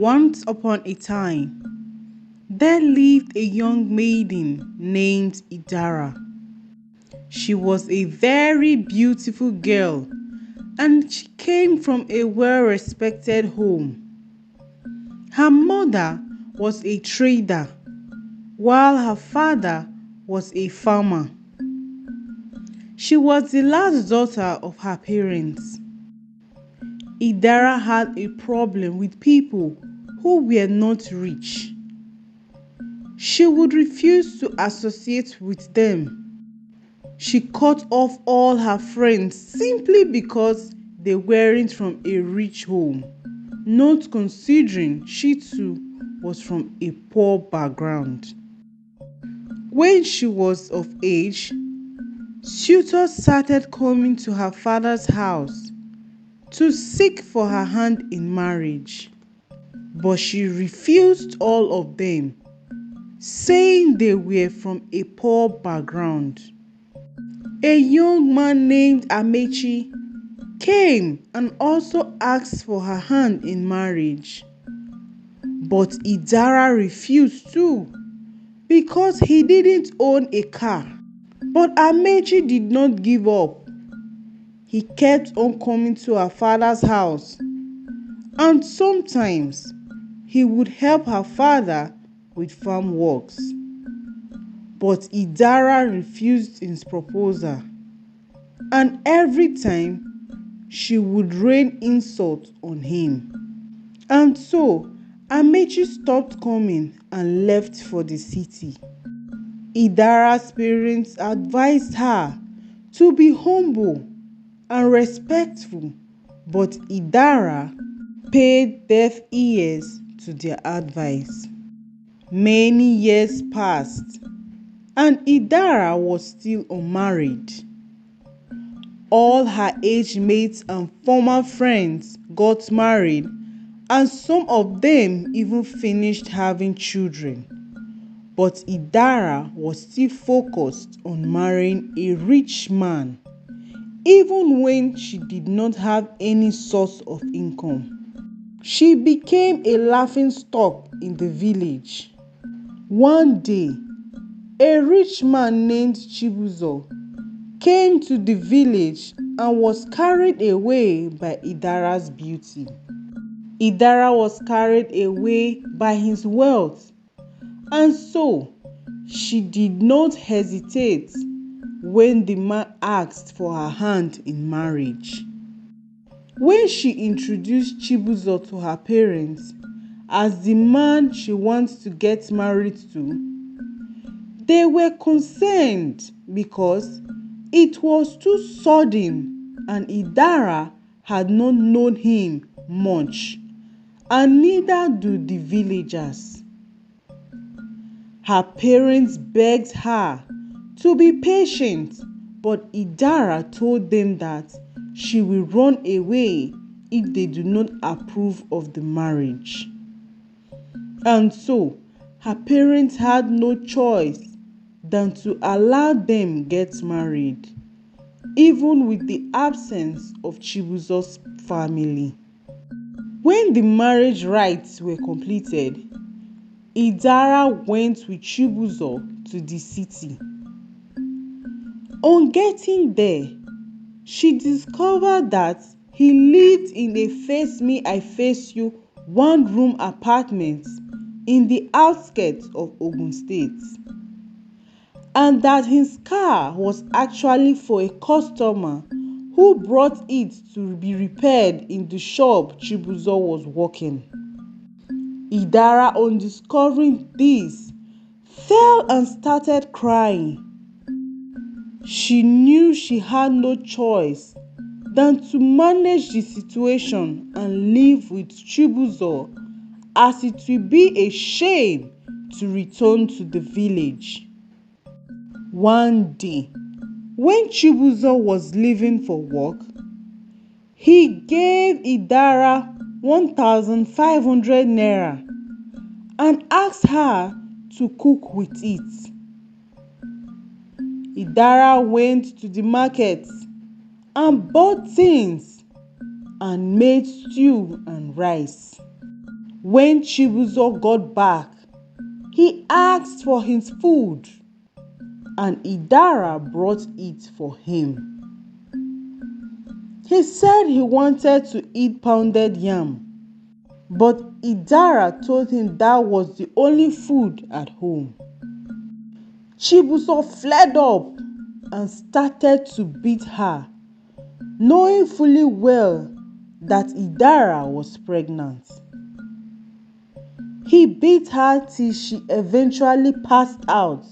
Once upon a time, there lived a young maiden named Idara. She was a very beautiful girl and she came from a well-respected home. Her mother was a trader while her father was a farmer. She was the last daughter of her parents. Idara had a problem with people who were not rich. She would refuse to associate with them. She cut off all her friends simply because they weren't from a rich home, not considering she too was from a poor background. When she was of age, suitors started coming to her father's house to seek for her hand in marriage, but she refused all of them, saying they were from a poor background. A young man named Amachi came and also asked for her hand in marriage, but Idara refused too because he didn't own a car. But Amachi did not give up. He kept on coming to her father's house, and sometimes he would help her father with farm works. But Idara refused his proposal, and every time she would rain insult on him. And so Amachi stopped coming and left for the city. Idara's parents advised her to be humble and respectful, but Idara paid deaf ears to their advice. Many years passed, and Idara was still unmarried. All her age mates and former friends got married, and some of them even finished having children. But Idara was still focused on marrying a rich man, even when she did not have any source of income. She became a laughingstock in the village. One day, a rich man named Chibuzo came to the village and was carried away by Idara's beauty. Idara was carried away by his wealth, and so she did not hesitate when the man asked for her hand in marriage. When she introduced Chibuzo to her parents as the man she wants to get married to, they were concerned because it was too sudden and Idara had not known him much, and neither do the villagers. Her parents begged her to be patient, but Idara told them that she will run away if they do not approve of the marriage. And so, her parents had no choice than to allow them get married, even with the absence of Chibuzo's family. When the marriage rites were completed, Idara went with Chibuzo to the city. On getting there, she discovered that he lived in a face me I face you one-room apartment in the outskirts of Ogun State, and that his car was actually for a customer who brought it to be repaired in the shop Chibuzo was working. Idara, on discovering this, fell and started crying. She knew she had no choice than to manage the situation and live with Chibuzo, as it will be a shame to return to the village. One day, when Chibuzo was leaving for work, he gave Idara 1,500 naira and asked her to cook with it. Idara went to the market and bought things and made stew and rice. When Chibuzo got back, he asked for his food, and Idara brought it for him. He said he wanted to eat pounded yam, but Idara told him that was the only food at home. Chibuzo fled up and started to beat her, knowing fully well that Idara was pregnant. He beat her till she eventually passed out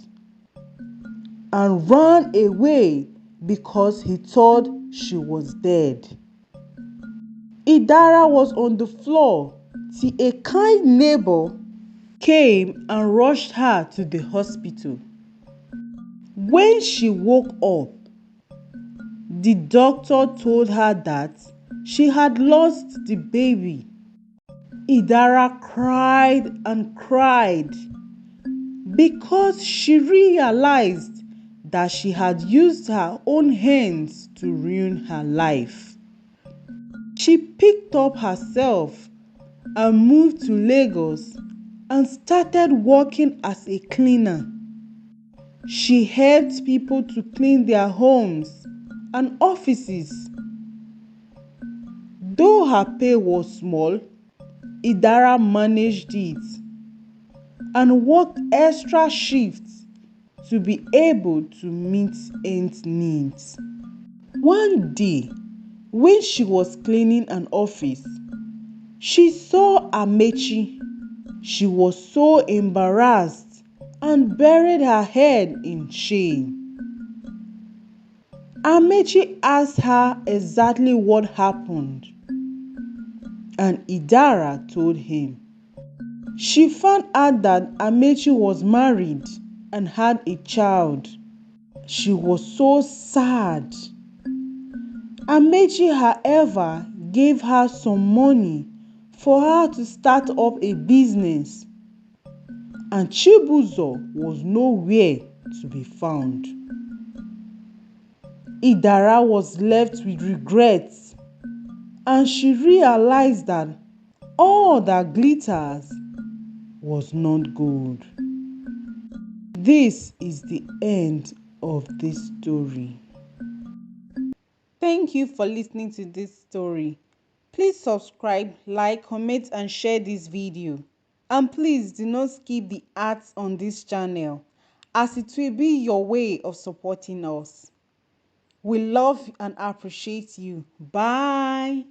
and ran away because he thought she was dead. Idara was on the floor till a kind neighbor came and rushed her to the hospital. When she woke up, the doctor told her that she had lost the baby. Idara cried and cried because she realized that she had used her own hands to ruin her life. She picked up herself and moved to Lagos and started working as a cleaner. She helped people to clean their homes and offices. Though her pay was small, Idara managed it and worked extra shifts to be able to meet ends needs. One day, when she was cleaning an office, she saw Amechi. She was so embarrassed and buried her head in shame. Amechi asked her exactly what happened, and Idara told him. She found out that Amechi was married and had a child. She was so sad. Amechi, however, gave her some money for her to start up a business, and Chibuzo was nowhere to be found. Idara was left with regrets, and she realized that all that glitters was not gold. This is the end of this story. Thank you for listening to this story. Please subscribe, like, comment, and share this video. And please do not skip the ads on this channel, as it will be your way of supporting us. We love and appreciate you. Bye.